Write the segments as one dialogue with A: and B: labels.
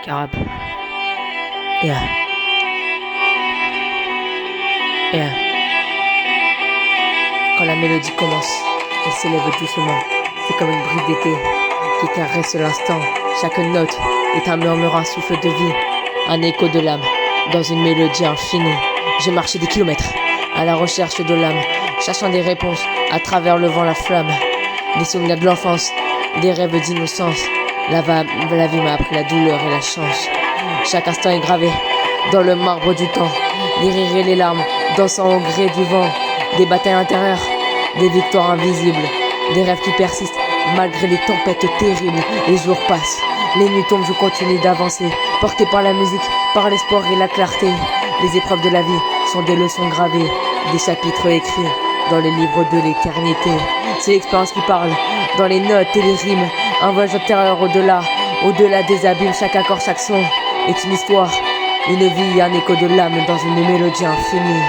A: Carab. Yeah. Yeah. Quand la mélodie commence, elle s'élève doucement. C'est comme une brise d'été qui caresse l'instant. Chaque note est un murmure, un souffle de vie, un écho de l'âme dans une mélodie infinie. J'ai marché des kilomètres à la recherche de l'âme, cherchant des réponses à travers le vent, la flamme. Des souvenirs de l'enfance, des rêves d'innocence. La vie m'a appris la douleur et la chance. Chaque instant est gravé dans le marbre du temps. Les rires et les larmes dansant au gré du vent. Des batailles intérieures, des victoires invisibles, des rêves qui persistent malgré les tempêtes terribles. Les jours passent, les nuits tombent, je continue d'avancer, porté par la musique, par l'espoir et la clarté. Les épreuves de la vie sont des leçons gravées, des chapitres écrits dans les livres de l'éternité. C'est l'expérience qui parle, dans les notes et les rimes. Un voyage intérieur au-delà des abîmes. Chaque accord, chaque son est une histoire, une vie, un écho de l'âme dans une mélodie infinie.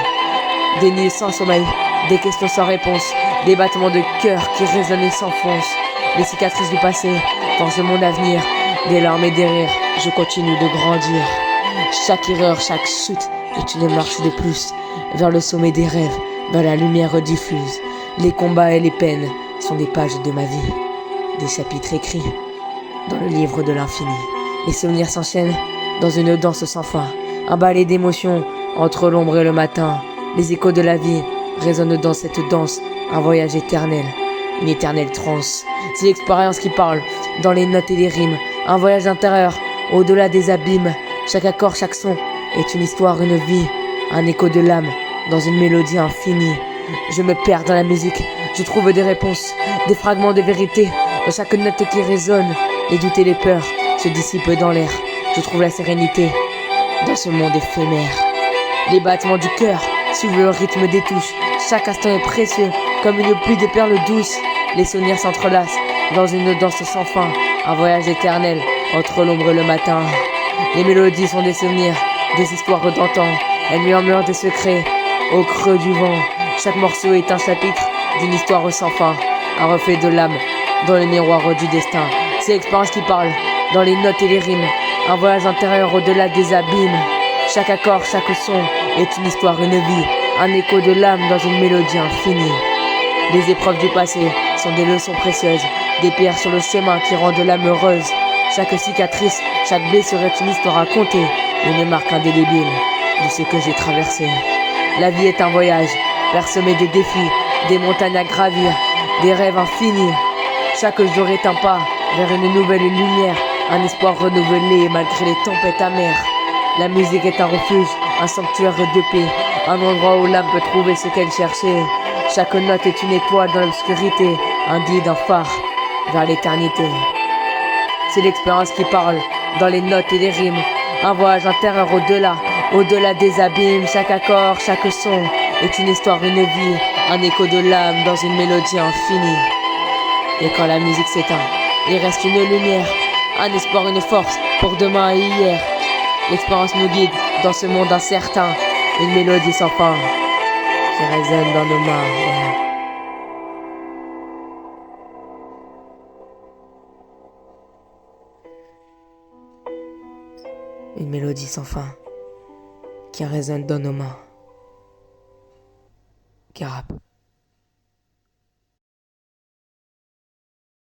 A: Des nuits sans sommeil, des questions sans réponse, des battements de cœur qui résonnent et s'enfoncent. Les cicatrices du passé forgent mon avenir, des larmes et des rires, je continue de grandir. Chaque erreur, chaque chute est une marche de plus vers le sommet des rêves, vers la lumière diffuse. Les combats et les peines sont des pages de ma vie, des chapitres écrits dans le livre de l'infini. Les souvenirs s'enchaînent dans une danse sans fin, un ballet d'émotions entre l'ombre et le matin. Les échos de la vie résonnent dans cette danse, un voyage éternel, une éternelle transe. C'est l'expérience qui parle dans les notes et les rimes, un voyage intérieur au-delà des abîmes. Chaque accord, chaque son est une histoire, une vie, un écho de l'âme dans une mélodie infinie. Je me perds dans la musique, je trouve des réponses, des fragments de vérité dans chaque note qui résonne. Les doutes et les peurs se dissipent dans l'air, je trouve la sérénité dans ce monde éphémère. Les battements du cœur suivent le rythme des touches, chaque instant est précieux comme une pluie de perles douces. Les souvenirs s'entrelacent dans une danse sans fin, un voyage éternel entre l'ombre et le matin. Les mélodies sont des souvenirs, des histoires d'antan, elles murmurent des secrets au creux du vent. Chaque morceau est un chapitre d'une histoire sans fin, un reflet de l'âme dans le miroir du destin. C'est l'expérience qui parle dans les notes et les rimes, un voyage intérieur au-delà des abîmes. Chaque accord, chaque son est une histoire, une vie, un écho de l'âme dans une mélodie infinie. Les épreuves du passé sont des leçons précieuses, des pierres sur le chemin qui rendent l'âme heureuse. Chaque cicatrice, chaque blessure est une histoire à compter, une marque indélébile de ce que j'ai traversé. La vie est un voyage, parsemé de défis, des montagnes à gravir, des rêves infinis. Chaque jour est un pas vers une nouvelle lumière, un espoir renouvelé malgré les tempêtes amères. La musique est un refuge, un sanctuaire de paix, un endroit où l'âme peut trouver ce qu'elle cherchait. Chaque note est une étoile dans l'obscurité, un guide, un phare vers l'éternité. C'est l'expérience qui parle dans les notes et les rimes, un voyage intérieur au-delà des abîmes. Chaque accord, chaque son est une histoire, une vie, un écho de l'âme dans une mélodie infinie. Et quand la musique s'éteint, il reste une lumière, un espoir, une force pour demain et hier. L'expérience nous guide dans ce monde incertain, une mélodie sans fin qui résonne dans nos mains. Une mélodie sans fin qui résonne dans nos mains. Carab.